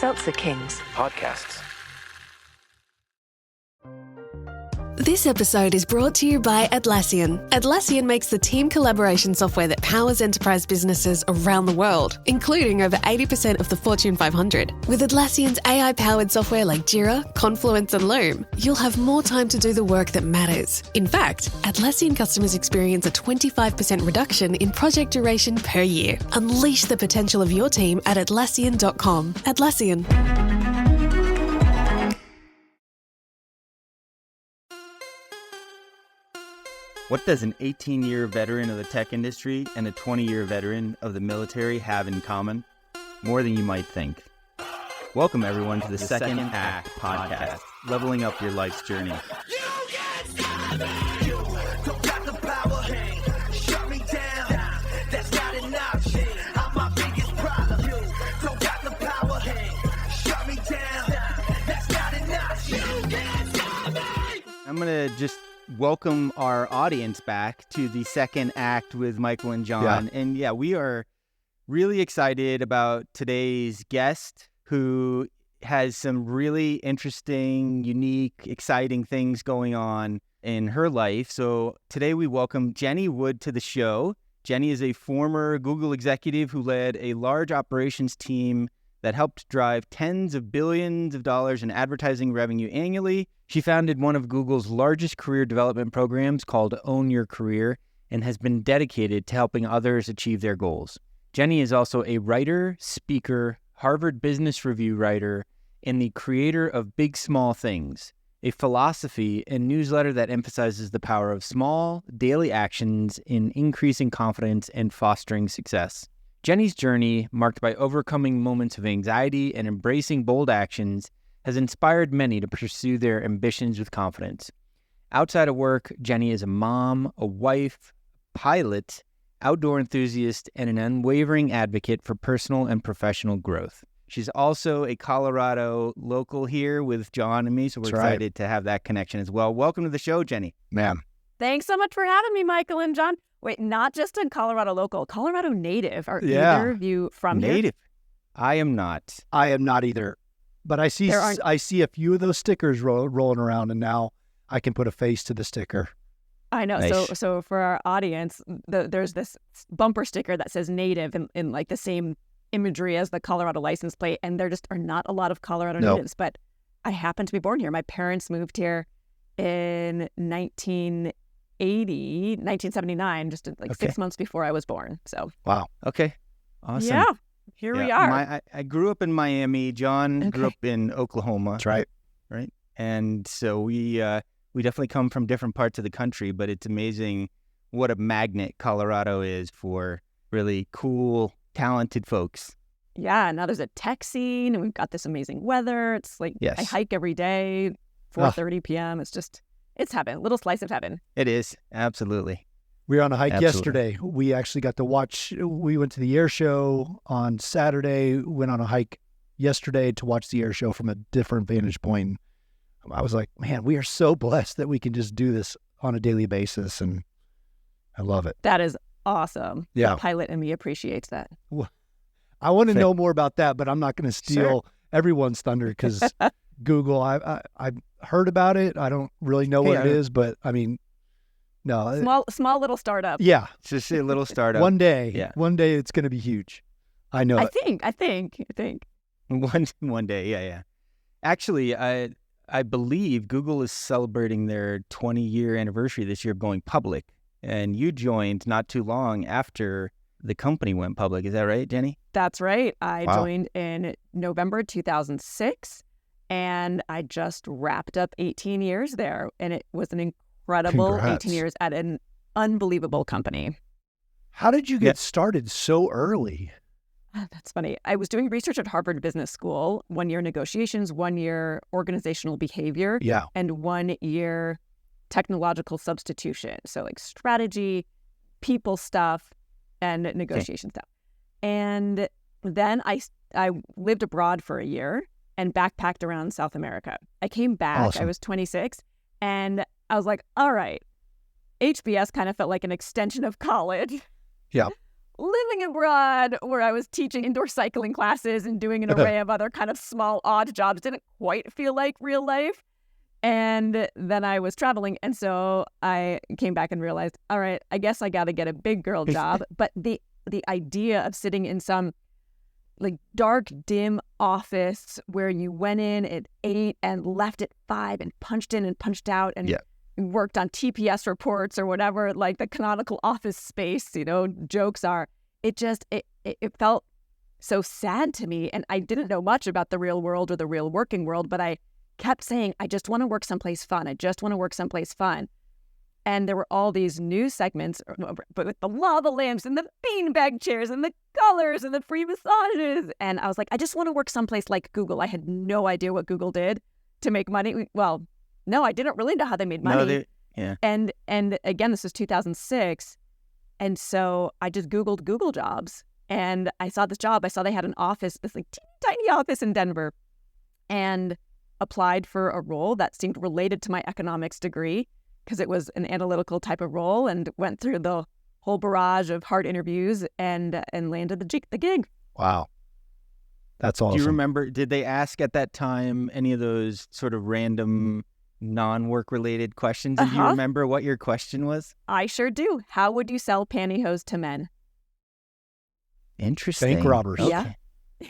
Seltzer Kings podcasts. This episode is brought to you by Atlassian. Atlassian makes the team collaboration software that powers enterprise businesses around the world, including over 80% of the Fortune 500. With Atlassian's AI-powered software like Jira, Confluence, and Loom, you'll have more time to do the work that matters. In fact, Atlassian customers experience a 25% reduction in project duration per year. Unleash the potential of your team at Atlassian.com. Atlassian. What does an 18-year veteran of the tech industry and a 20-year veteran of the military have in common? More than you might think. Welcome, everyone, to the Second Act podcast, leveling up your life's journey. I'm going to just welcome our audience back to the Second Act with Michael and John. And we are really excited about today's guest, who has some really interesting, unique, exciting things going on in her life. So today we welcome Jenny Wood to the show. Jenny is a former Google executive who led a large operations team that helped drive tens of billions of dollars in advertising revenue annually. She founded one of Google's largest career development programs called Own Your Career and has been dedicated to helping others achieve their goals. Jenny is also a writer, speaker, Harvard Business Review writer, and the creator of Big Small Things, a philosophy and newsletter that emphasizes the power of small, daily actions in increasing confidence and fostering success. Jenny's journey, marked by overcoming moments of anxiety and embracing bold actions, has inspired many to pursue their ambitions with confidence. Outside of work, Jenny is a mom, a wife, pilot, outdoor enthusiast, and an unwavering advocate for personal and professional growth. She's also a Colorado local here with John and me, so we're excited to have that connection as well. Welcome to the show, Jenny. Ma'am. Thanks so much for having me, Michael and John. Wait, not just a Colorado local, Colorado native. Are either of you from native? Here? I am not. I am not either. But I see a few of those stickers rolling around, and now I can put a face to the sticker. I know. Nice. So for our audience, there's this bumper sticker that says native in like the same imagery as the Colorado license plate, and there just are not a lot of Colorado natives. But I happen to be born here. My parents moved here in 1979, just 6 months before I was born. So wow. Okay. Awesome. Yeah. Here we are. I grew up in Miami. John grew up in Oklahoma. That's right. Right. And so we definitely come from different parts of the country, but it's amazing what a magnet Colorado is for really cool, talented folks. Yeah. Now there's a tech scene, and we've got this amazing weather. It's like I hike every day, 4:30 p.m. It's heaven, a little slice of heaven. It is. Absolutely. We were on a hike yesterday. We actually got to watch, we went to the air show on Saturday, went on a hike yesterday to watch the air show from a different vantage point. I was like, man, we are so blessed that we can just do this on a daily basis, and I love it. That is awesome. Yeah. The pilot in me appreciates that. I want to know more about that, but I'm not going to steal everyone's thunder because Google, I've heard about it. I don't really know what it is, but I mean, no. Small little startup. Yeah. It's just a little startup. One day it's going to be huge. I know. I think. One day. Yeah. Actually, I believe Google is celebrating their 20-year anniversary this year of going public. And you joined not too long after the company went public. Is that right, Jenny? That's right. I joined in November 2006. And I just wrapped up 18 years there. And it was an incredible 18 years at an unbelievable company. How did you get started so early? That's funny. I was doing research at Harvard Business School, 1 year negotiations, 1 year organizational behavior, and 1 year technological substitution. So like strategy, people stuff, and negotiation stuff. And then I lived abroad for a year and backpacked around South America. I came back, Awesome. I was 26, and I was like, all right, HBS kind of felt like an extension of college. Yeah. living abroad where I was teaching indoor cycling classes and doing an array of other kind of small, odd jobs. Didn't quite feel like real life. And then I was traveling. And so I came back and realized, all right, I guess I got to get a big girl job. But the idea of sitting in some like dark, dim office where you went in at 8 and left at 5 and punched in and punched out and worked on TPS reports or whatever, like the canonical office space, jokes are, it felt so sad to me. And I didn't know much about the real world or the real working world, but I kept saying, I just want to work someplace fun. I just want to work someplace fun. And there were all these news segments, but with the lava lamps and the beanbag chairs and the colors and the free massages. And I was like, I just want to work someplace like Google. I had no idea what Google did to make money. Well, no, I didn't really know how they made money. And again, this was 2006. And so I just Googled Google jobs and I saw this job. I saw they had an office, this like teeny tiny office in Denver, and applied for a role that seemed related to my economics degree, because it was an analytical type of role, and went through the whole barrage of hard interviews and landed the gig. Wow. That's awesome. Do you remember, did they ask at that time any of those sort of random non-work related questions? And do you remember what your question was? I sure do. How would you sell pantyhose to men? Interesting. Bank robbers. Okay. Yeah.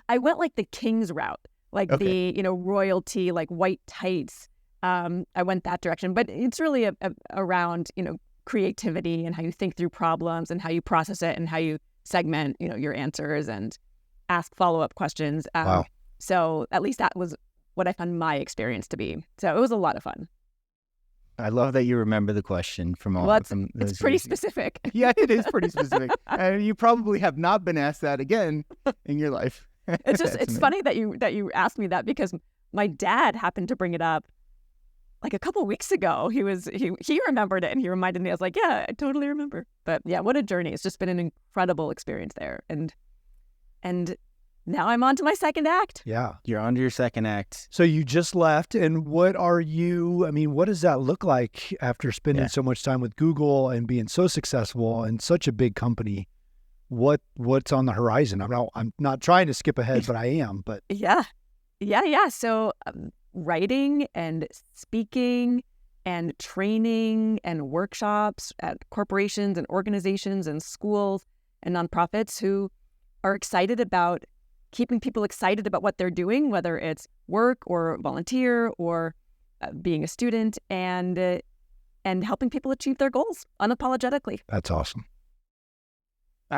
I went like the Kings route, like the, royalty, like white tights. I went that direction, but it's really around, creativity and how you think through problems and how you process it and how you segment, your answers and ask follow-up questions. Wow. So at least that was what I found my experience to be. So it was a lot of fun. I love that you remember the question from all of them. It's pretty specific. Yeah, it is pretty specific. You probably have not been asked that again in your life. It's funny that you asked me that, because my dad happened to bring it up like a couple weeks ago. He remembered it and he reminded me. I was like, yeah, I totally remember. But yeah, what a journey. It's just been an incredible experience there. And now I'm on to my second act. Yeah. You're on to your second act. So you just left, and what does that look like after spending so much time with Google and being so successful and such a big company? What's on the horizon? I'm not trying to skip ahead, but I am. But yeah. So writing and speaking and training and workshops at corporations and organizations and schools and nonprofits who are excited about keeping people excited about what they're doing, whether it's work or volunteer or being a student, and helping people achieve their goals unapologetically. That's awesome.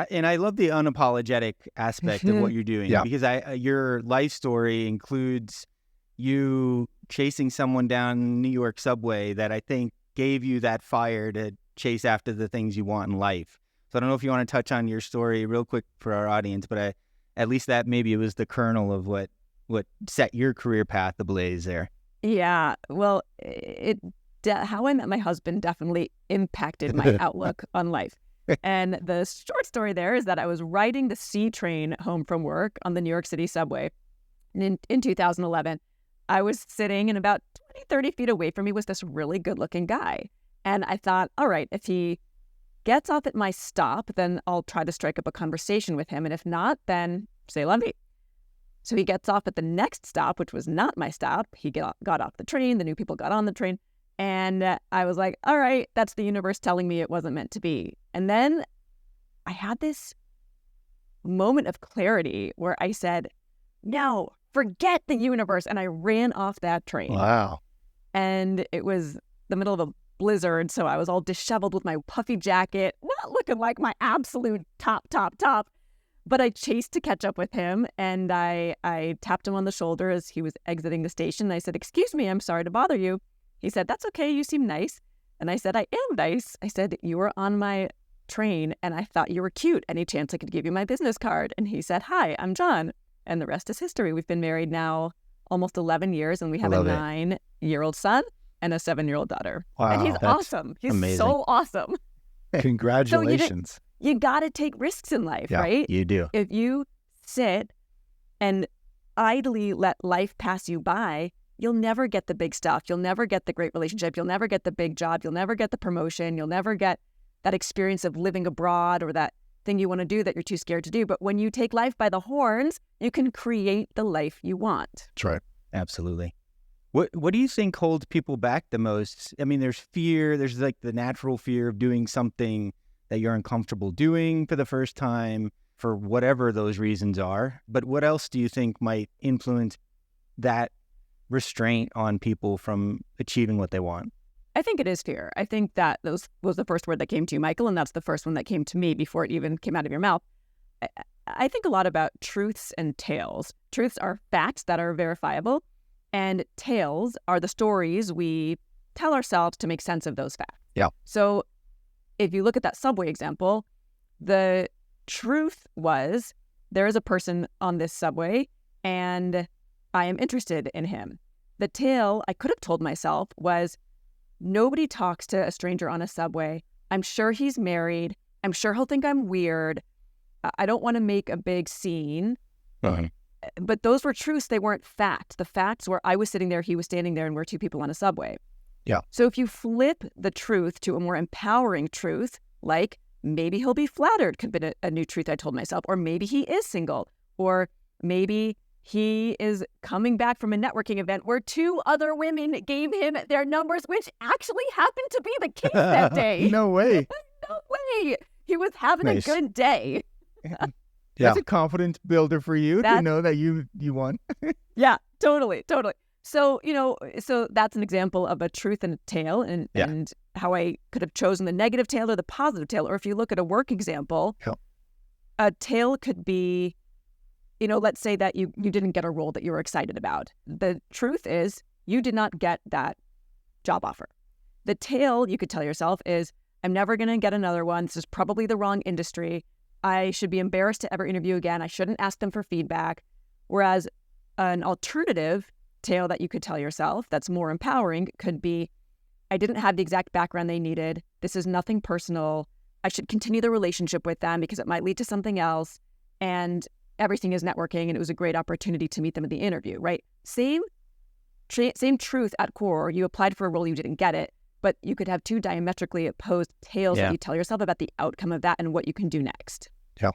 And I love the unapologetic aspect of what you're doing, because your life story includes you chasing someone down New York subway that I think gave you that fire to chase after the things you want in life. So I don't know if you want to touch on your story real quick for our audience, but at least that maybe it was the kernel of what set your career path ablaze there. Yeah, well, how I met my husband definitely impacted my outlook on life. And the short story there is that I was riding the C train home from work on the New York City subway. And in 2011, I was sitting, and about 20, 30 feet away from me was this really good-looking guy. And I thought, all right, if he gets off at my stop, then I'll try to strike up a conversation with him. And if not, then c'est la vie. So he gets off at the next stop, which was not my stop. He got off the train. The new people got on the train. And I was like, all right, that's the universe telling me it wasn't meant to be. And then I had this moment of clarity where I said, no, forget the universe. And I ran off that train. Wow. And it was the middle of a blizzard, so I was all disheveled with my puffy jacket, not looking like my absolute top. But I chased to catch up with him, and I tapped him on the shoulder as he was exiting the station. I said, excuse me, I'm sorry to bother you. He said, that's okay, you seem nice. And I said, I am nice. I said, you were on my train, and I thought you were cute. Any chance I could give you my business card? And he said, hi, I'm John. And the rest is history. We've been married now almost 11 years, and we have a 9-year-old son and a 7-year-old daughter. Wow, and he's awesome. He's amazing. So awesome. Congratulations. So you got to take risks in life, right? You do. If you sit and idly let life pass you by, you'll never get the big stuff. You'll never get the great relationship. You'll never get the big job. You'll never get the promotion. You'll never get that experience of living abroad or that thing you want to do that you're too scared to do. But when you take life by the horns, you can create the life you want. That's right. Absolutely. What do you think holds people back the most? I mean, there's fear. There's like the natural fear of doing something that you're uncomfortable doing for the first time, for whatever those reasons are. But what else do you think might influence that restraint on people from achieving what they want? I think it is fear. I think that was the first word that came to you, Michael, and that's the first one that came to me before it even came out of your mouth. I think a lot about truths and tales. Truths are facts that are verifiable, and tales are the stories we tell ourselves to make sense of those facts. Yeah. So if you look at that subway example, the truth was there is a person on this subway and I am interested in him. The tale I could have told myself was nobody talks to a stranger on a subway. I'm sure he's married. I'm sure he'll think I'm weird. I don't want to make a big scene. Uh-huh. But those were truths. They weren't facts. The facts were I was sitting there, he was standing there, and we're two people on a subway. Yeah. So if you flip the truth to a more empowering truth, like maybe he'll be flattered, could be a new truth I told myself, or maybe he is single, or maybe he is coming back from a networking event where 2 other women gave him their numbers, which actually happened to be the case that day. No way. No way. He was having a good day. That's a confidence builder for you to know that you won. Yeah, totally. So, so that's an example of a truth and a tale and how I could have chosen the negative tale or the positive tale. Or if you look at a work example, a tale could be, let's say that you didn't get a role that you were excited about. The truth is you did not get that job offer. The tale you could tell yourself is, I'm never going to get another one. This is probably the wrong industry. I should be embarrassed to ever interview again. I shouldn't ask them for feedback. Whereas an alternative tale that you could tell yourself that's more empowering could be, I didn't have the exact background they needed. This is nothing personal. I should continue the relationship with them because it might lead to something else. And everything is networking, and it was a great opportunity to meet them at the interview, right? Same truth at core. You applied for a role, you didn't get it, but you could have 2 diametrically opposed tales that you tell yourself about the outcome of that and what you can do next. Yeah.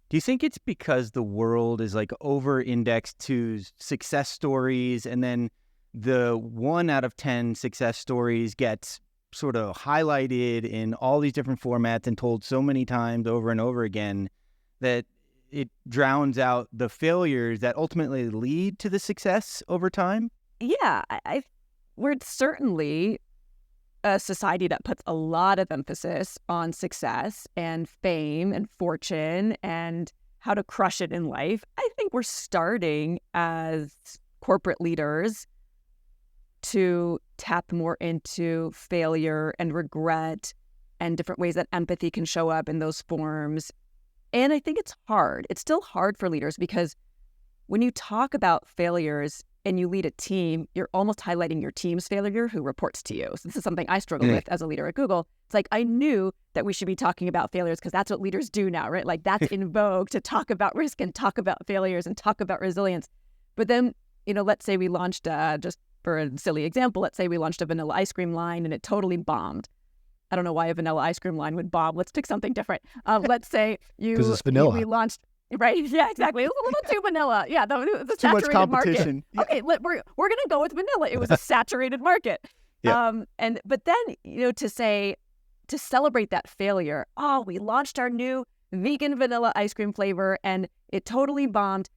Do you think it's because the world is like over-indexed to success stories, and then the 1 out of 10 success stories gets sort of highlighted in all these different formats and told so many times over and over again that it drowns out the failures that ultimately lead to the success over time? Yeah, we're certainly a society that puts a lot of emphasis on success and fame and fortune and how to crush it in life. I think we're starting as corporate leaders to tap more into failure and regret and different ways that empathy can show up in those forms. And I think it's hard. It's still hard for leaders because when you talk about failures and you lead a team, you're almost highlighting your team's failure who reports to you. So this is something I struggle with as a leader at Google. It's like, I knew that we should be talking about failures because that's what leaders do now, right? Like that's in vogue to talk about risk and talk about failures and talk about resilience. But then, let's say we launched, just for a silly example, let's say we launched a vanilla ice cream line and it totally bombed. I don't know why a vanilla ice cream line would bomb. Let's pick something different. Let's say because it's vanilla. We launched, right? Yeah, exactly. It was a little too vanilla. Yeah, the too much competition. Market. Okay, we're gonna go with vanilla. It was a saturated market. Yeah. But then to celebrate that failure. Oh, we launched our new vegan vanilla ice cream flavor and it totally bombed.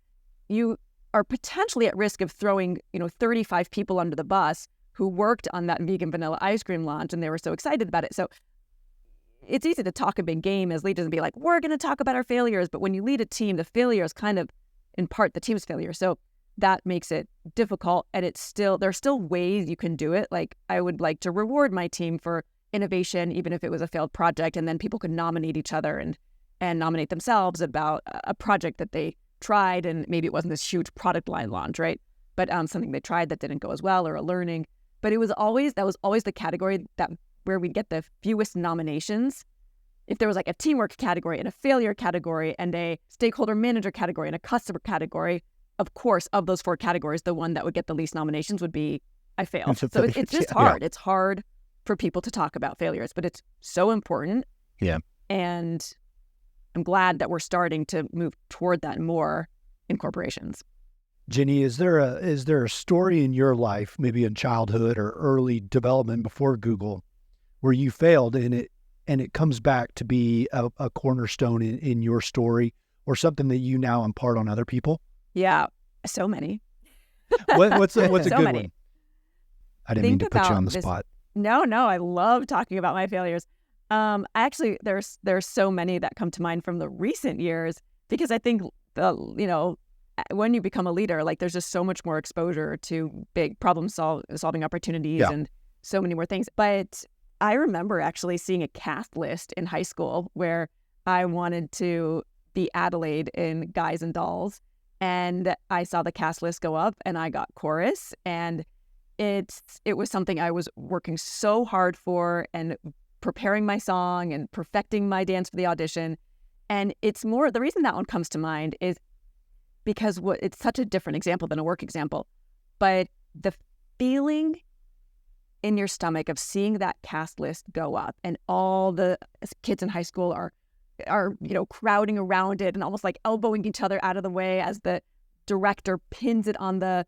You are potentially at risk of throwing 35 people under the bus who worked on that vegan vanilla ice cream launch and they were so excited about it. So it's easy to talk a big game as leaders and be like, we're going to talk about our failures. But when you lead a team, the failure is kind of in part the team's failure. So that makes it difficult. And there's still ways you can do it. Like I would like to reward my team for innovation, even if it was a failed project. And then people could nominate each other and nominate themselves about a project that they tried. And maybe it wasn't this huge product line launch, right? But something they tried that didn't go as well, or a learning. But that was always the category where we'd get the fewest nominations. If there was like a teamwork category and a failure category and a stakeholder manager category and a customer category, of course, of those 4 categories, the one that would get the least nominations would be I failed. So it's just hard. Yeah. It's hard for people to talk about failures, but it's so important. Yeah. And I'm glad that we're starting to move toward that more in corporations. Jenny, is there a story in your life, maybe in childhood or early development before Google, where you failed and it comes back to be a cornerstone in your story, or something that you now impart on other people? Yeah, so many. What's a So good many. one? I didn't mean to put you on the spot. No, I love talking about my failures. Actually, there's so many that come to mind from the recent years, because I think when you become a leader, like there's just so much more exposure to big solving opportunities and so many more things. But I remember actually seeing a cast list in high school where I wanted to be Adelaide in Guys and Dolls, and I saw the cast list go up and I got chorus, and it was something I was working so hard for and preparing my song and perfecting my dance for the audition. And it's more, the reason that one comes to mind is because it's such a different example than a work example, but the feeling in your stomach of seeing that cast list go up and all the kids in high school are crowding around it and almost like elbowing each other out of the way as the director pins it on the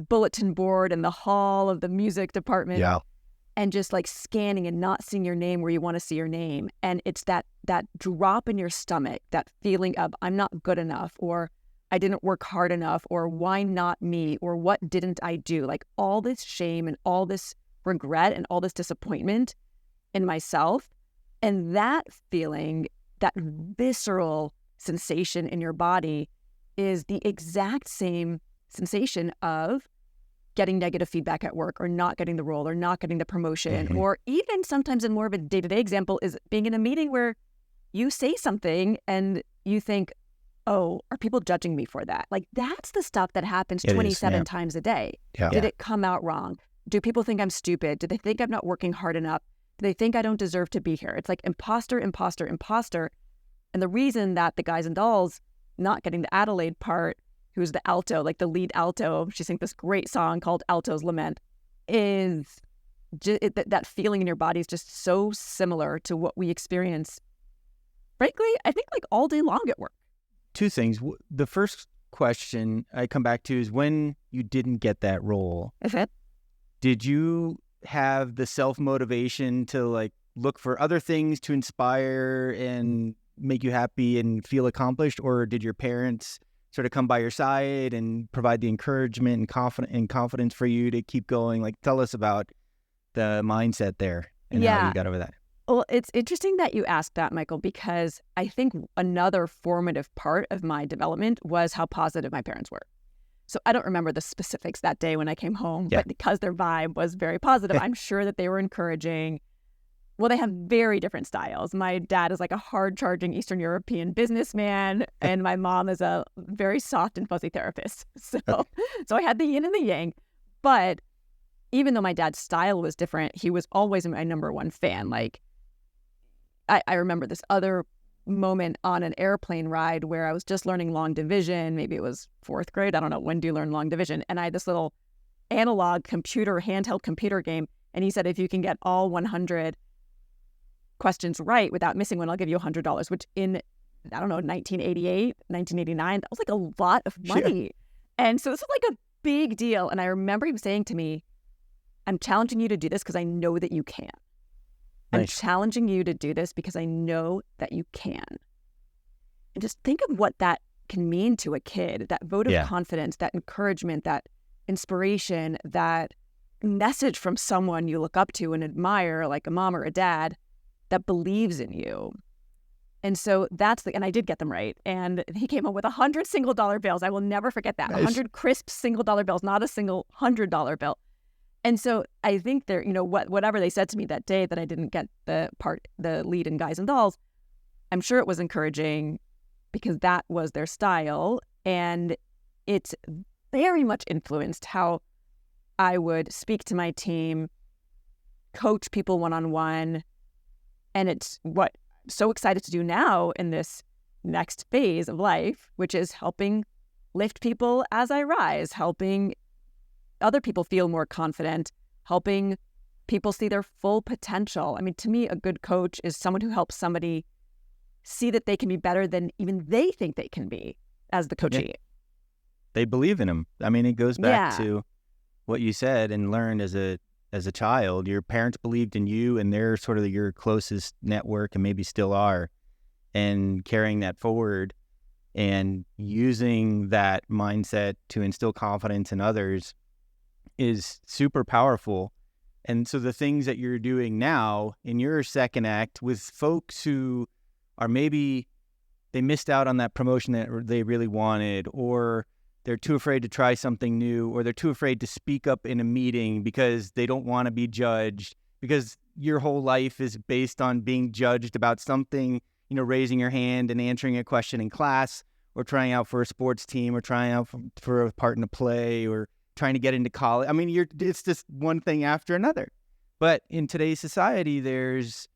bulletin board in the hall of the music department. Yeah. And just like scanning and not seeing your name where you want to see your name. And it's that drop in your stomach, that feeling of I'm not good enough, or I didn't work hard enough, or why not me, or what didn't I do? Like all this shame and all this regret and all this disappointment in myself. And that feeling, that visceral sensation in your body is the exact same sensation of getting negative feedback at work, or not getting the role, or not getting the promotion, or even sometimes in more of a day-to-day example is being in a meeting where you say something and you think, oh, are people judging me for that? Like that's the stuff that happens 27 times a day. Yeah. Did it come out wrong? Do people think I'm stupid? Do they think I'm not working hard enough? Do they think I don't deserve to be here? It's like imposter, imposter, imposter. And the reason that the Guys and Dolls not getting the Adelaide part, who's the alto, like the lead alto, she sings this great song called Alto's Lament, is that feeling in your body is just so similar to what we experience, frankly, I think like all day long at work. Two things. The first question I come back to is when you didn't get that role, did you have the self-motivation to like look for other things to inspire and make you happy and feel accomplished, or did your parents sort of come by your side and provide the encouragement and confidence for you to keep going? Like, tell us about the mindset there and how you got over that. Well, it's interesting that you asked that, Michael, because I think another formative part of my development was how positive my parents were. So I don't remember the specifics that day when I came home, but because their vibe was very positive, I'm sure that they were encouraging. Well, they have very different styles. My dad is like a hard-charging Eastern European businessman, and my mom is a very soft and fuzzy therapist. So I had the yin and the yang. But even though my dad's style was different, he was always my number one fan. Like, I remember this other moment on an airplane ride where I was just learning long division. Maybe it was fourth grade. I don't know. When do you learn long division? And I had this little analog handheld computer game. And he said, if you can get all 100 questions right without missing one, I'll give you $100, which in, 1988, 1989, that was like a lot of money. Yeah. And so this was like a big deal. And I remember him saying to me, I'm challenging you to do this because I know that you can. Nice. I'm challenging you to do this because I know that you can. And just think of what that can mean to a kid, that vote of confidence, that encouragement, that inspiration, that message from someone you look up to and admire, like a mom or a dad, that believes in you. And so and I did get them right. And he came home with 100 single dollar bills. I will never forget that. Nice. 100 crisp single dollar bills, not a single $100 bill. And so I think whatever they said to me that day that I didn't get the lead in Guys and Dolls, I'm sure it was encouraging because that was their style. And it's very much influenced how I would speak to my team, coach people one-on-one. And it's what I'm so excited to do now in this next phase of life, which is helping lift people as I rise, helping other people feel more confident, helping people see their full potential. I mean, to me, a good coach is someone who helps somebody see that they can be better than even they think they can be as the coachee. Yeah. They believe in them. I mean, it goes back to what you said and learned as a child. Your parents believed in you, and they're sort of your closest network, and maybe still are, and carrying that forward and using that mindset to instill confidence in others is super powerful. And so the things that you're doing now in your second act with folks who are maybe they missed out on that promotion that they really wanted, or they're too afraid to try something new, or they're too afraid to speak up in a meeting because they don't want to be judged, because your whole life is based on being judged about something, raising your hand and answering a question in class, or trying out for a sports team, or trying out for a part in a play, or trying to get into college. I mean, it's just one thing after another. But in today's society, there's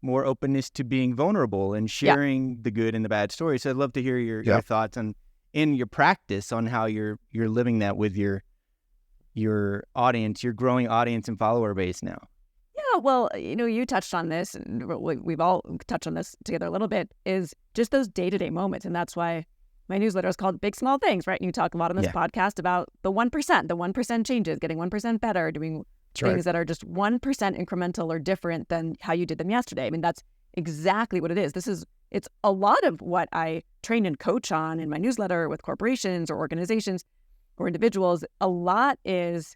more openness to being vulnerable and sharing the good and the bad stories. So I'd love to hear your thoughts on in your practice on how you're living that with your audience, your growing audience and follower base now. Yeah, well, you touched on this, and we've all touched on this together a little bit, is just those day-to-day moments. And that's why my newsletter is called Big Small Things, right? And you talk a lot on this podcast about the 1% changes, getting 1% better, doing things that are just 1% incremental or different than how you did them yesterday. I mean, that's exactly what it is. It's a lot of what I train and coach on in my newsletter with corporations or organizations or individuals. A lot is,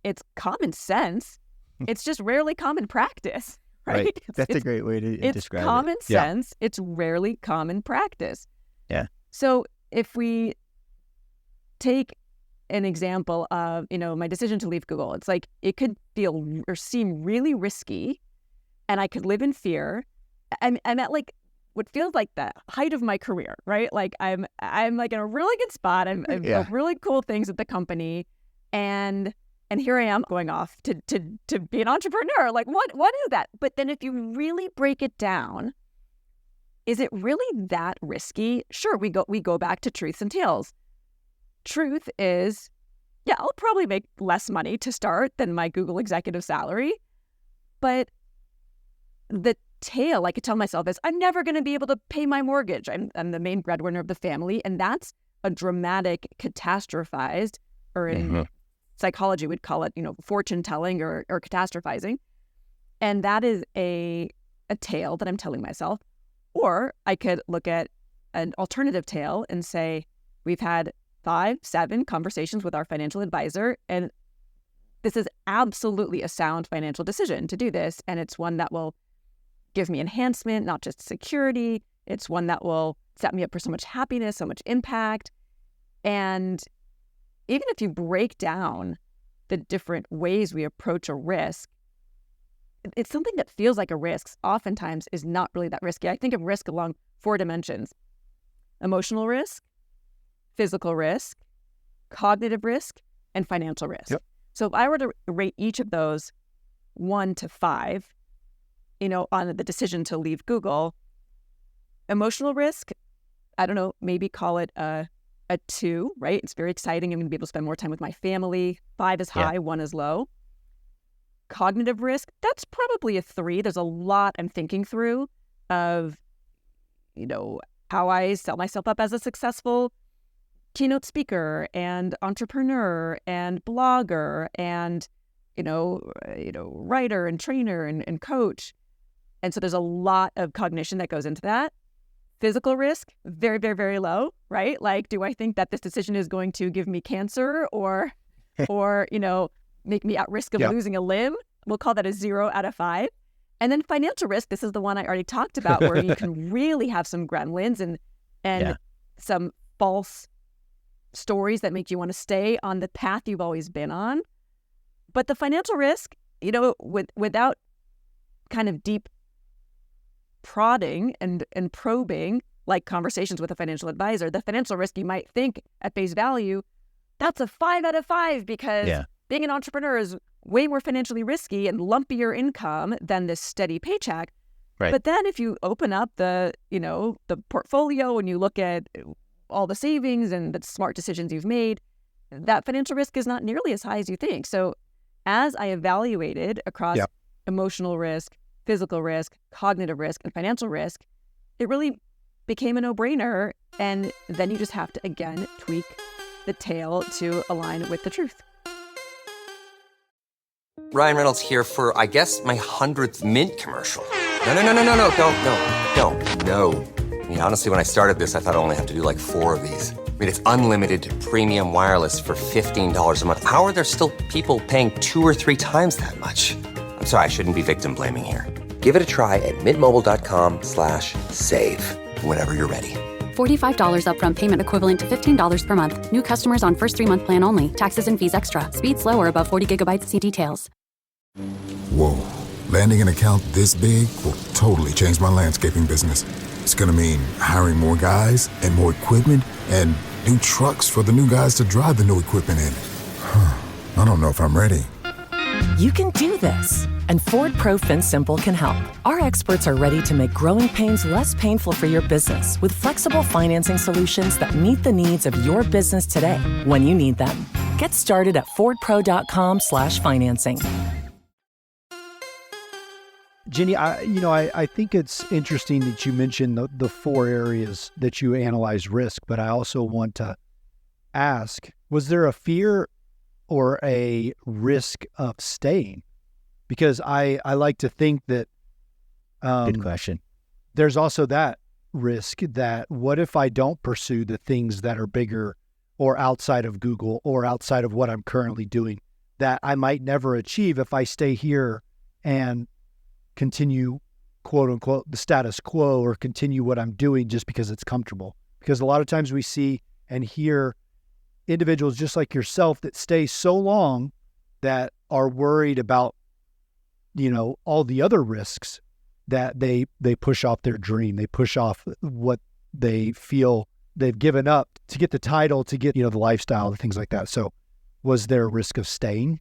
it's common sense. It's just rarely common practice, right? That's a great way to describe it. It's common sense. It's rarely common practice. Yeah. So if we take an example of, my decision to leave Google, it's like it could feel or seem really risky, and I could live in fear. I'm at like what feels like the height of my career, right? Like I'm like in a really good spot. I've built really cool things at the company, and here I am going off to be an entrepreneur. Like what is that? But then if you really break it down, is it really that risky? Sure, we go back to truths and tales. Truth is, I'll probably make less money to start than my Google executive salary, but the tale I could tell myself is I'm never going to be able to pay my mortgage. I'm the main breadwinner of the family, and that's a dramatic catastrophized, or in psychology we'd call it, fortune telling or catastrophizing, and that is a tale that I'm telling myself. Or I could look at an alternative tale and say we've had 5-7 conversations with our financial advisor, and this is absolutely a sound financial decision to do this, and it's one that will give me enhancement, not just security. It's one that will set me up for so much happiness, so much impact. And even if you break down the different ways we approach a risk, it's something that feels like a risk oftentimes is not really that risky. I think of risk along 4 dimensions: emotional risk, physical risk, cognitive risk, and financial risk. Yep. So if I were to rate each of those 1 to 5, on the decision to leave Google, emotional risk, I don't know, maybe call it a 2, right? It's very exciting. I'm going to be able to spend more time with my family. 5 is high, 1 is low. Cognitive risk, that's probably a 3. There's a lot I'm thinking through of, how I sell myself up as a successful keynote speaker and entrepreneur and blogger and, writer and trainer and coach. And so there's a lot of cognition that goes into that. Physical risk, very, very, very low, right? Like, do I think that this decision is going to give me cancer or make me at risk of losing a limb? We'll call that a 0 out of 5. And then financial risk, this is the one I already talked about, where you can really have some gremlins and some false stories that make you want to stay on the path you've always been on. But the financial risk, without kind of deep prodding and probing, like conversations with a financial advisor, the financial risk you might think at face value, that's a 5 out of 5 because being an entrepreneur is way more financially risky and lumpier income than this steady paycheck. Right. But then if you open up the portfolio and you look at all the savings and the smart decisions you've made, that financial risk is not nearly as high as you think. So as I evaluated across emotional risk, physical risk, cognitive risk, and financial risk, it really became a no-brainer. And then you just have to, again, tweak the tale to align with the truth. Ryan Reynolds here for, I guess, my 100th Mint commercial. No, don't. I mean, honestly, when I started this, I thought I only have to do like 4 of these. I mean, it's unlimited premium wireless for $15 a month. How are there still people paying 2 or 3 times that much? I'm sorry, I shouldn't be victim blaming here. Give it a try at mintmobile.com/save. Whenever you're ready. $45 upfront payment equivalent to $15 per month. New customers on first 3-month plan only. Taxes and fees extra. Speed slower above 40 gigabytes. See details. Whoa. Landing an account this big will totally change my landscaping business. It's going to mean hiring more guys and more equipment and new trucks for the new guys to drive the new equipment in. I don't know if I'm ready. You can do this, and Ford Pro FinSimple can help. Our experts are ready to make growing pains less painful for your business with flexible financing solutions that meet the needs of your business today when you need them. Get started at fordpro.com/financing. Jenny, I think it's interesting that you mentioned the 4 areas that you analyze risk, but I also want to ask, was there a fear or a risk of staying? Because I like to think that good question. There's also that risk that what if I don't pursue the things that are bigger or outside of Google or outside of what I'm currently doing that I might never achieve if I stay here and continue, quote unquote, the status quo or continue what I'm doing just because it's comfortable. Because a lot of times we see and hear individuals just like yourself that stay so long that are worried about, all the other risks that they push off their dream. They push off what they feel they've given up to get the title, to get, the lifestyle, the things like that. So was there a risk of staying?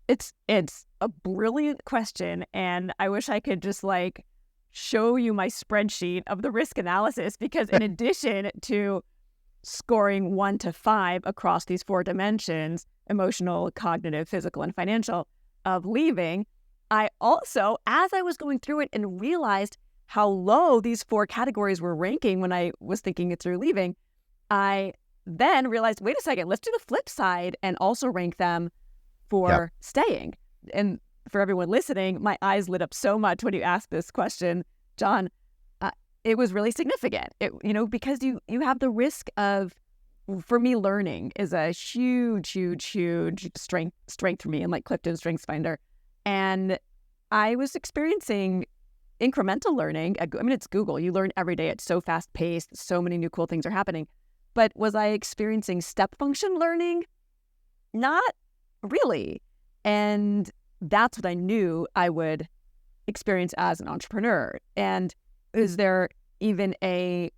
It's a brilliant question, and I wish I could just show you my spreadsheet of the risk analysis, because in addition to scoring 1 to 5 across these 4 dimensions, emotional, cognitive, physical, and financial, of leaving, I also, as I was going through it and realized how low these 4 categories were ranking when I was thinking it through leaving, I then realized, wait a second, let's do the flip side and also rank them for staying. And for everyone listening, my eyes lit up so much when you asked this question, John. It was really significant. Because you have the risk of, for me, learning is a huge strength for me, and like Clifton Strengths Finder. And I was experiencing incremental learning. It's Google. You learn every day. It's so fast paced. So many new cool things are happening. But was I experiencing step function learning? Not really. And that's what I knew I would experience as an entrepreneur. And is there even a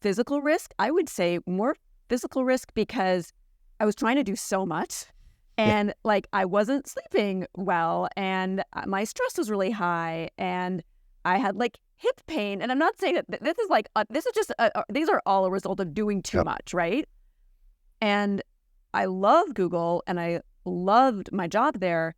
physical risk? I would say more physical risk, because I was trying to do so much, and I wasn't sleeping well, and my stress was really high, and I had hip pain. And I'm not saying that this is these are all a result of doing too much, right? And I love Google, and I loved my job there.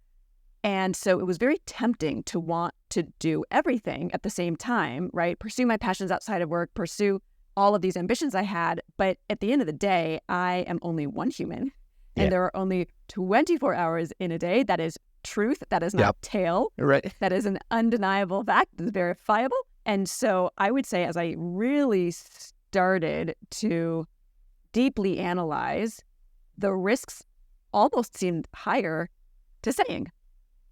And so it was very tempting to want to do everything at the same time, right? Pursue my passions outside of work, pursue all of these ambitions I had. But at the end of the day, I am only one human, and there are only 24 hours in a day. That is truth. That is not tale. Right. That is an undeniable fact. It's verifiable. And so I would say, as I really started to deeply analyze, the risks almost seemed higher to staying.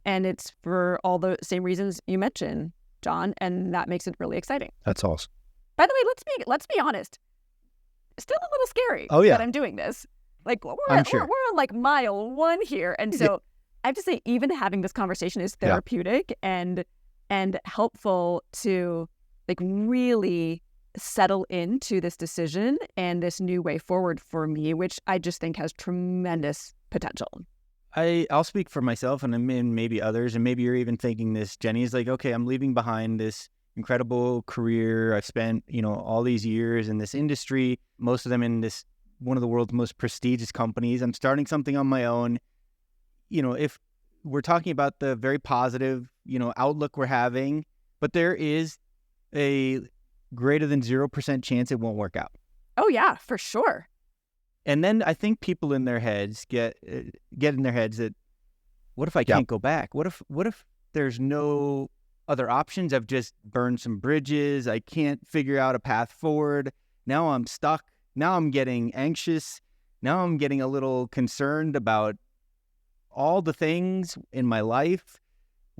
And it's for all the same reasons you mentioned, John, and that makes it really exciting. That's awesome. By the way, let's be honest. Still a little scary that I'm doing this. We're on mile 1 here. And so I have to say, even having this conversation is therapeutic and helpful to really settle into this decision and this new way forward for me, which I just think has tremendous potential. I'll speak for myself, and maybe others, and maybe you're even thinking this, Jenny, is okay, I'm leaving behind this incredible career. I've spent, all these years in this industry, most of them in this one of the world's most prestigious companies. I'm starting something on my own. If we're talking about the very positive, outlook we're having, but there is a greater than 0% chance it won't work out. Oh, yeah, for sure. And then I think people in their heads get in their heads that, what if I can't go back? What if there's no other options? I've just burned some bridges. I can't figure out a path forward. Now I'm stuck. Now I'm getting anxious. Now I'm getting a little concerned about all the things in my life.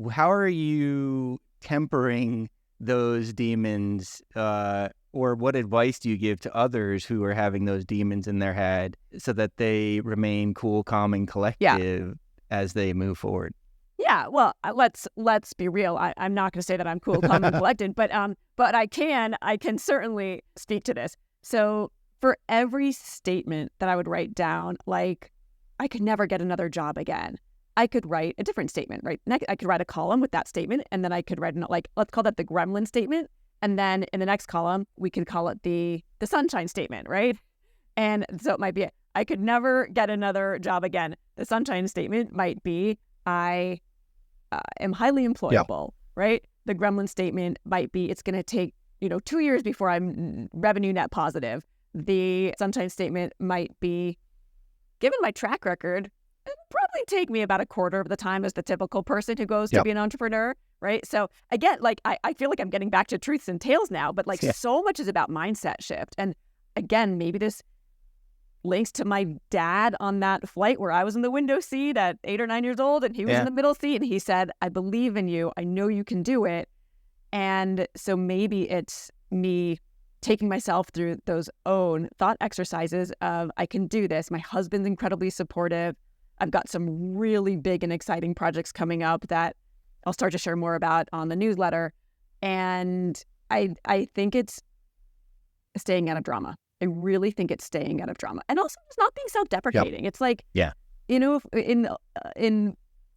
How are you tempering those demons, or what advice do you give to others who are having those demons in their head so that they remain cool, calm, and collective as they move forward? Yeah, well, let's be real. I'm not going to say that I'm cool, calm, and collected, but I can certainly speak to this. So for every statement that I would write down, like, I could never get another job again, I could write a different statement, right? I could write a column with that statement, and then I could write, let's call that the gremlin statement. And then in the next column, we could call it the sunshine statement, right? And so it might be, I could never get another job again. The sunshine statement might be, I am highly employable, right? The gremlin statement might be, it's going to take, 2 years before I'm revenue net positive. The sunshine statement might be, given my track record, it'll probably take me about a quarter of the time as the typical person who goes to be an entrepreneur, right? So again, I feel like I'm getting back to truths and tales now, but so much is about mindset shift. And again, maybe this links to my dad on that flight where I was in the window seat at 8 or 9 years old and he was in the middle seat, and he said, I believe in you. I know you can do it. And so maybe it's me taking myself through those own thought exercises of, I can do this. My husband's incredibly supportive. I've got some really big and exciting projects coming up that I'll start to share more about on the newsletter. And I think it's staying out of drama. I really think it's staying out of drama. And also just not being self-deprecating. It's like, in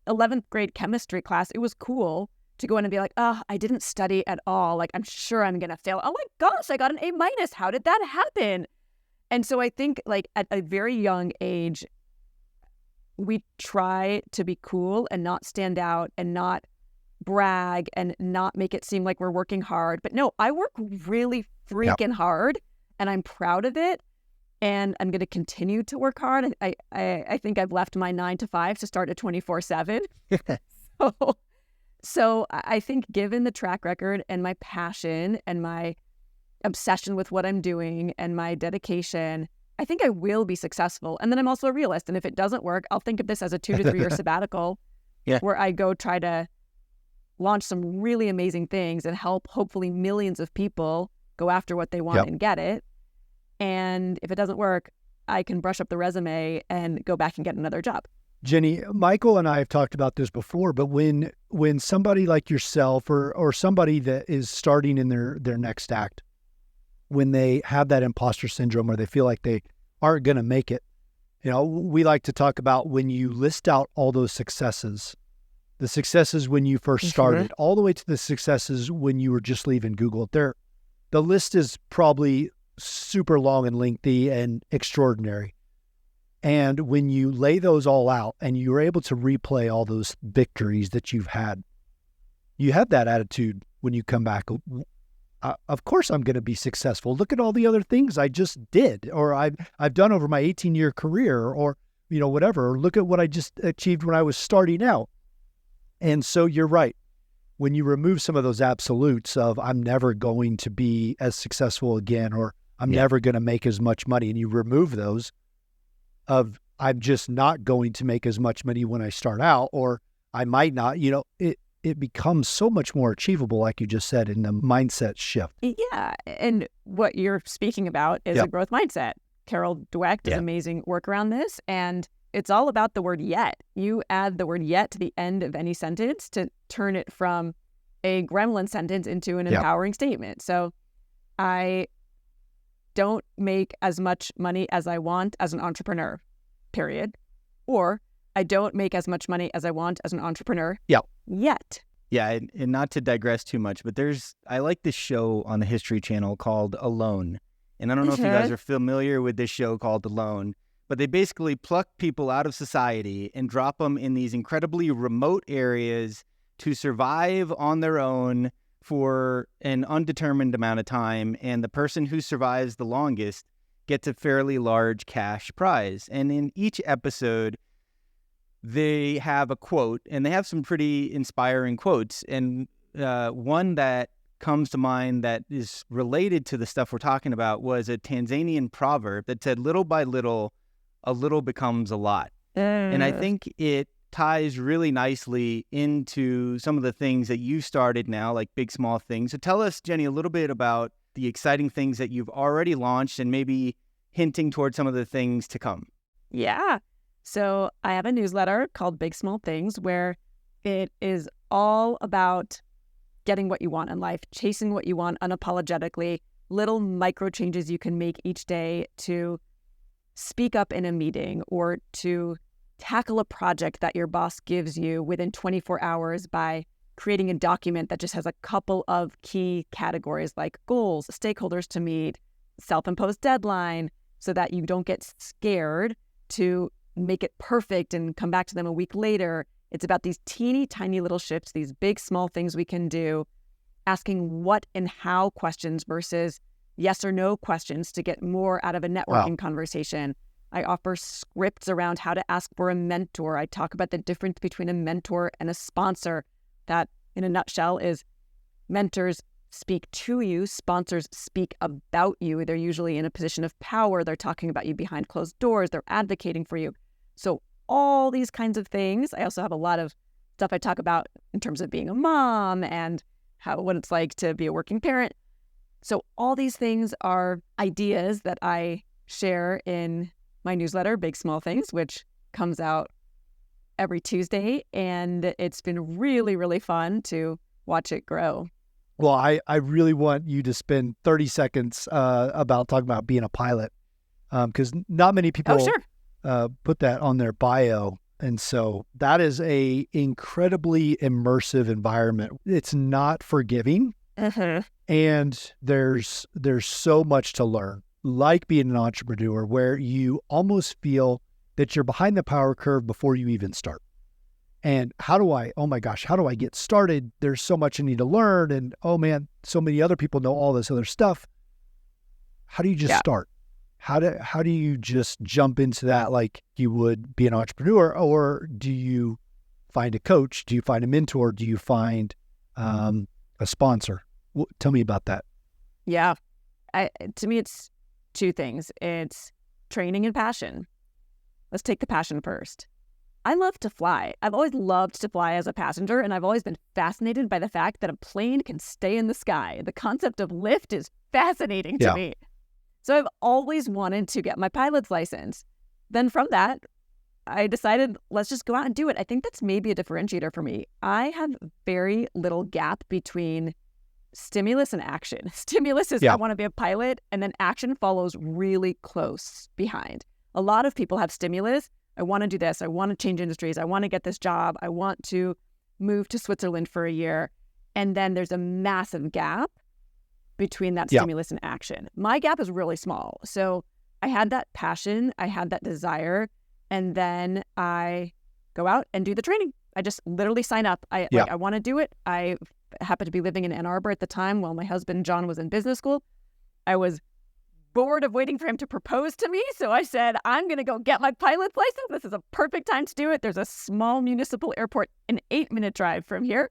11th grade chemistry class, it was cool to go in and be like, oh, I didn't study at all. Like, I'm sure I'm going to fail. Oh my gosh, I got an A-. How did that happen? And so I think at a very young age, we try to be cool and not stand out and not brag and not make it seem like we're working hard. But no, I work really freaking hard, and I'm proud of it. And I'm going to continue to work hard. I think I've left my 9 to 5 to start a 24/7. So I think given the track record and my passion and my obsession with what I'm doing and my dedication, I think I will be successful. And then I'm also a realist. And if it doesn't work, I'll think of this as a 2 to 3 year sabbatical where I go try to launch some really amazing things and help hopefully millions of people go after what they want and get it. And if it doesn't work, I can brush up the resume and go back and get another job. Jenny, Michael and I have talked about this before, but when somebody like yourself or somebody that is starting in their next act, when they have that imposter syndrome where they feel like they aren't going to make it, we like to talk about when you list out all those successes, the successes when you first started, all the way to the successes when you were just leaving Google. The list is probably super long and lengthy and extraordinary. And when you lay those all out and you're able to replay all those victories that you've had, you have that attitude when you come back. Of course I'm going to be successful. Look at all the other things I just did, or I've done over my 18-year career, or whatever. Or look at what I just achieved when I was starting out. And so you're right. When you remove some of those absolutes of I'm never going to be as successful again, or I'm never going to make as much money, and you remove those of I'm just not going to make as much money when I start out, or I might not, it becomes so much more achievable, like you just said, in the mindset shift. Yeah. And what you're speaking about is a growth mindset. Carol Dweck does amazing work around this. And it's all about the word yet. You add the word yet to the end of any sentence to turn it from a gremlin sentence into an empowering statement. So I don't make as much money as I want as an entrepreneur, period. Or I don't make as much money as I want as an entrepreneur yet. Yeah, and not to digress too much, but I like this show on the History Channel called Alone. And I don't know if you guys are familiar with this show called Alone, but they basically pluck people out of society and drop them in these incredibly remote areas to survive on their own for an undetermined amount of time, and the person who survives the longest gets a fairly large cash prize. And in each episode, they have a quote, and they have some pretty inspiring quotes. And one that comes to mind that is related to the stuff we're talking about was a Tanzanian proverb that said, "Little by little, a little becomes a lot." And I think it ties really nicely into some of the things that you started now, like Big Small Things. So tell us, Jenny, a little bit about the exciting things that you've already launched and maybe hinting towards some of the things to come. Yeah. So I have a newsletter called Big Small Things, where it is all about getting what you want in life, chasing what you want unapologetically, little micro changes you can make each day to speak up in a meeting or to tackle a project that your boss gives you within 24 hours by creating a document that just has a couple of key categories like goals, stakeholders to meet, self-imposed deadline, so that you don't get scared to make it perfect and come back to them a week later. It's about these teeny tiny little shifts, these big small things we can do, asking what and how questions versus yes or no questions to get more out of a networking conversation. I offer scripts around how to ask for a mentor. I talk about the difference between a mentor and a sponsor. That, in a nutshell, is mentors speak to you, sponsors speak about you. They're usually in a position of power. They're talking about you behind closed doors. They're advocating for you. So all these kinds of things. I also have a lot of stuff I talk about in terms of being a mom and what it's like to be a working parent. So all these things are ideas that I share in my newsletter, Big Small Things, which comes out every Tuesday. And it's been really, really fun to watch it grow. Well, I really want you to spend 30 seconds about talking about being a pilot, because not many people put that on their bio. And so that is a incredibly immersive environment. It's not forgiving. And there's so much to learn, like being an entrepreneur, where you almost feel that you're behind the power curve before you even start. And how do I get started? There's so much I need to learn. And oh man, so many other people know all this other stuff. How do you just start? How do you just jump into that like you would be an entrepreneur? Or do you find a coach? Do you find a mentor? Do you find a sponsor? Tell me about that. Yeah. To me, it's two things. It's training and passion. Let's take the passion first. I love to fly. I've always loved to fly as a passenger, and I've always been fascinated by the fact that a plane can stay in the sky. The concept of lift is fascinating to me. So I've always wanted to get my pilot's license. Then from that, I decided, let's just go out and do it. I think that's maybe a differentiator for me. I have very little gap between stimulus and action. Stimulus is I want to be a pilot, and then action follows really close behind. A lot of people have stimulus. I want to do this. I want to change industries. I want to get this job. I want to move to Switzerland for a year. And then there's a massive gap between that stimulus and action. My gap is really small. So I had that passion. I had that desire. And then I go out and do the training. I just literally sign up. I want to do it. I happened to be living in Ann Arbor at the time while my husband, John, was in business school. I was bored of waiting for him to propose to me. So I said, I'm going to go get my pilot's license. This is a perfect time to do it. There's a small municipal airport an 8-minute drive from here.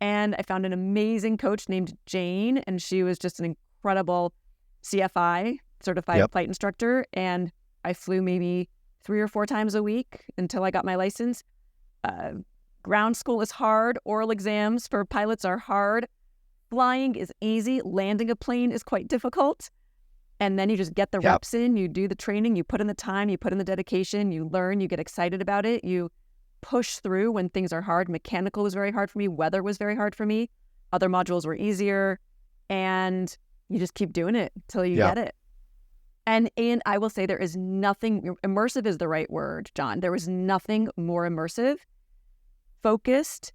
And I found an amazing coach named Jane, and she was just an incredible CFI, certified flight instructor. And I flew maybe 3 or 4 times a week until I got my license. Ground school is hard. Oral exams for pilots are hard. Flying is easy. Landing a plane is quite difficult. And then you just get the reps in, you do the training, you put in the time, you put in the dedication, you learn, you get excited about it, you push through when things are hard. Mechanical was very hard for me. Weather was very hard for me. Other modules were easier. And you just keep doing it until you get it. And I will say there is nothing, immersive is the right word, John. There was nothing more immersive, focused,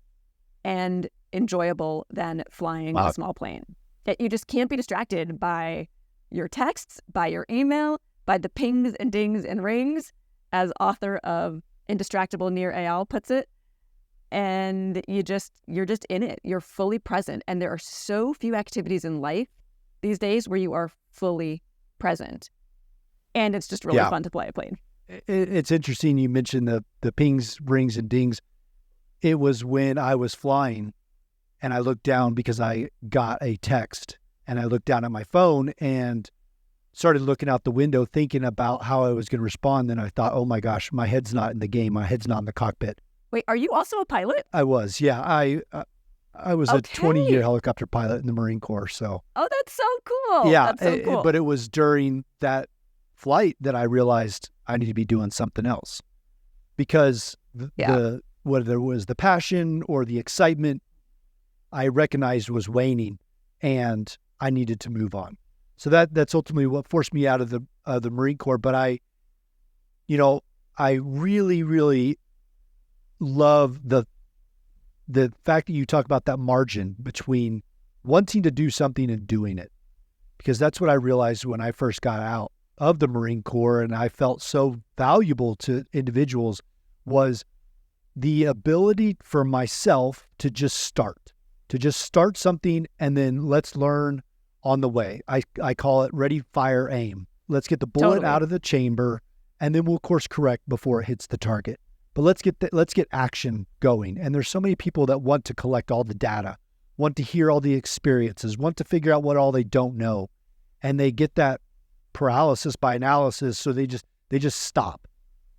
and enjoyable than flying a small plane. You just can't be distracted by your texts, by your email, by the pings and dings and rings, as author of Indistractable Nir Eyal puts it. and you're just in it. You're fully present. And there are so few activities in life these days where you are fully present. And it's just really fun to play a plane. It's interesting you mentioned the pings, rings, and dings. It was when I was flying and I looked down because I got a text, and I looked down at my phone and started looking out the window thinking about how I was going to respond. Then I thought, oh my gosh, my head's not in the game. My head's not in the cockpit. Wait, are you also a pilot? I was, yeah. I was a 20-year helicopter pilot in the Marine Corps. So. Oh, that's so cool. Yeah, that's so cool. But it was during that flight that I realized I need to be doing something else, because whether it was the passion or the excitement, I recognized was waning, and I needed to move on. So that's ultimately what forced me out of the Marine Corps. But I really, really love the fact that you talk about that margin between wanting to do something and doing it, because that's what I realized when I first got out of the Marine Corps, and I felt so valuable to individuals, was the ability for myself to just start something, and then let's learn on the way. I call it ready, fire, aim. Let's get the bullet out of the chamber, and then we'll course correct before it hits the target. But let's get action going. And there's so many people that want to collect all the data, want to hear all the experiences, want to figure out what all they don't know, and they get that paralysis by analysis. So they just stop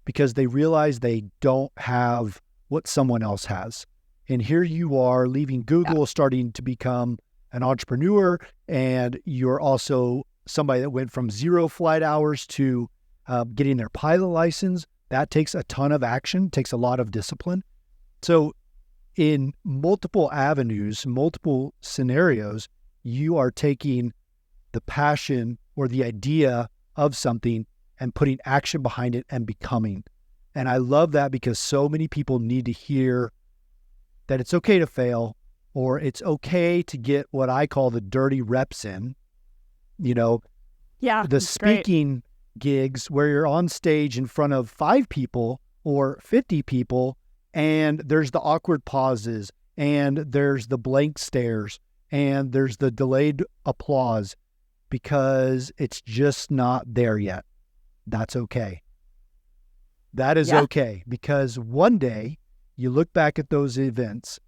because they realize they don't have what someone else has. And here you are leaving Google, starting to become an entrepreneur, and you're also somebody that went from 0 flight hours to getting their pilot license. That takes a ton of action, takes a lot of discipline. So in multiple avenues, multiple scenarios, you are taking the passion or the idea of something and putting action behind it and becoming. And I love that, because so many people need to hear that it's okay to fail, or it's okay to get what I call the dirty reps in. The speaking gigs where you're on stage in front of 5 people or 50 people, and there's the awkward pauses, and there's the blank stares, and there's the delayed applause, because it's just not there yet. That's okay. That is okay, because one day you look back at those events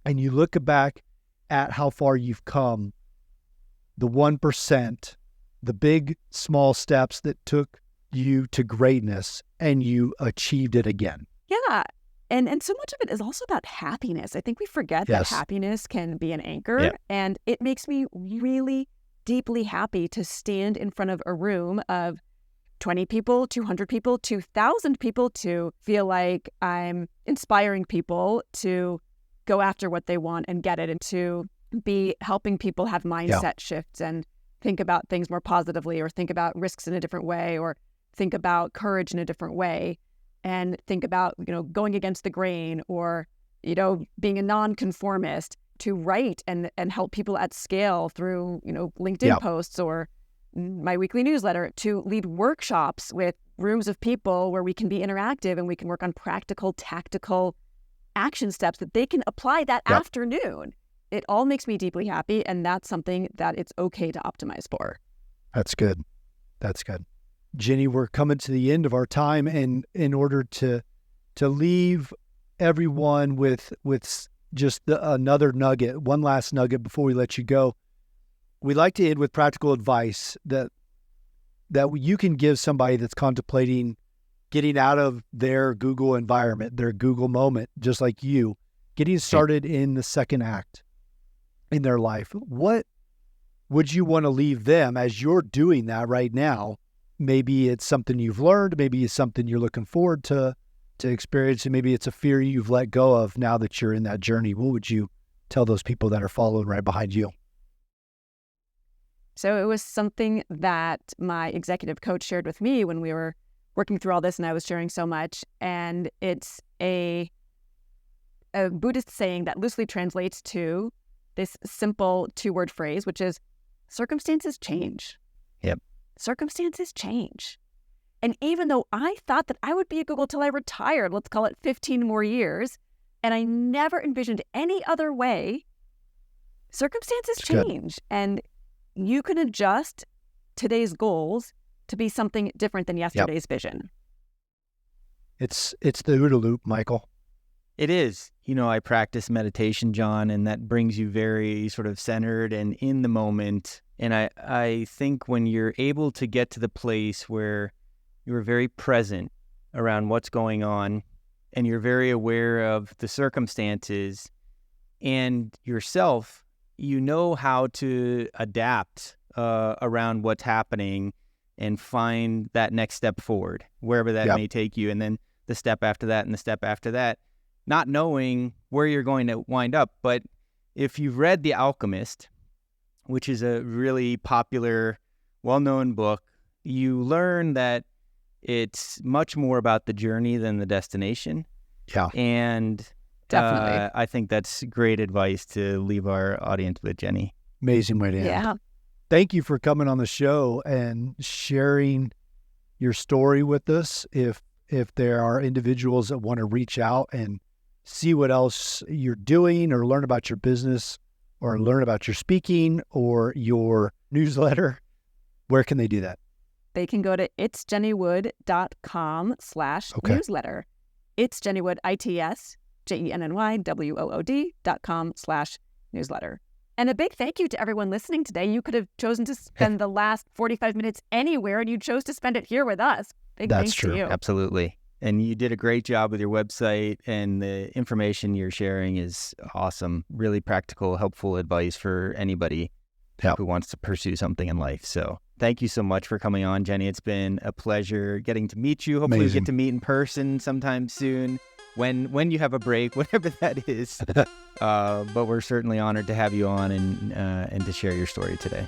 and you look back at how far you've come, the 1%, the big, small steps that took you to greatness, and you achieved it again. Yeah. And so much of it is also about happiness. I think we forget that happiness can be an anchor. And it makes me really deeply happy to stand in front of a room of 20 people, 200 people, 2,000 people, to feel like I'm inspiring people to go after what they want and get it, and to be helping people have mindset shifts and think about things more positively, or think about risks in a different way, or think about courage in a different way, and think about, going against the grain, or, being a nonconformist, to write and help people at scale through, LinkedIn posts or my weekly newsletter, to lead workshops with rooms of people where we can be interactive and we can work on practical, tactical action steps that they can apply that afternoon. It all makes me deeply happy, and that's something that it's okay to optimize for. That's good. That's good. Jenny, we're coming to the end of our time, and in order to leave everyone with just another nugget, one last nugget before we let you go, we like to end with practical advice that you can give somebody that's contemplating getting out of their Google environment, their Google moment, just like you, getting started in the second act in their life. What would you want to leave them as you're doing that right now? Maybe it's something you've learned, maybe it's something you're looking forward to experience, and maybe it's a fear you've let go of now that you're in that journey. What would you tell those people that are following right behind you? So it was something that my executive coach shared with me when we were working through all this, and I was sharing so much. And it's a Buddhist saying that loosely translates to this simple 2-word phrase, which is circumstances change. Yep. Circumstances change. And even though I thought that I would be at Google till I retired, let's call it 15 more years, And I never envisioned any other way. Circumstances change, and you can adjust today's goals to be something different than yesterday's vision. It's the OODA loop, Michael. It is. I practice meditation, John, and that brings you very sort of centered and in the moment. And I think when you're able to get to the place where you're very present around what's going on and you're very aware of the circumstances and yourself, you know how to adapt around what's happening and find that next step forward, wherever that may take you. And then the step after that and the step after that, not knowing where you're going to wind up. But if you've read The Alchemist, which is a really popular, well-known book, you learn that it's much more about the journey than the destination. Yeah. And definitely, I think that's great advice to leave our audience with, Jenny. Amazing way to end. Yeah. Thank you for coming on the show and sharing your story with us. If there are individuals that want to reach out and see what else you're doing or learn about your business or learn about your speaking or your newsletter, where can they do that? They can go to itsjennywood.com/newsletter. It's Jennywood, ITSJENNYWOOD.com/newsletter. And a big thank you to everyone listening today. You could have chosen to spend the last 45 minutes anywhere, and you chose to spend it here with us. Big thanks to you. Absolutely. And you did a great job with your website, and the information you're sharing is awesome. Really practical, helpful advice for anybody who wants to pursue something in life. So thank you so much for coming on, Jenny. It's been a pleasure getting to meet you. Hopefully we get to meet in person sometime soon when you have a break, whatever that is. But we're certainly honored to have you on and to share your story today.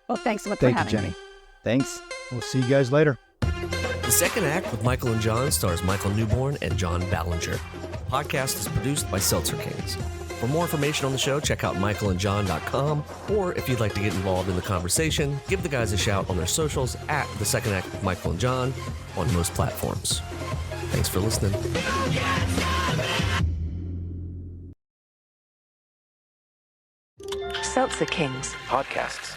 Well, thanks so much for having Jenny. me. Thanks. We'll see you guys later. The Second Act with Michael and John stars Michael Newborn and John Ballenger. The podcast is produced by Seltzer Kings. For more information on the show, check out michaelandjohn.com, or if you'd like to get involved in the conversation, give the guys a shout on their socials at The Second Act with Michael and John on most platforms. Thanks for listening. Seltzer Kings Podcasts.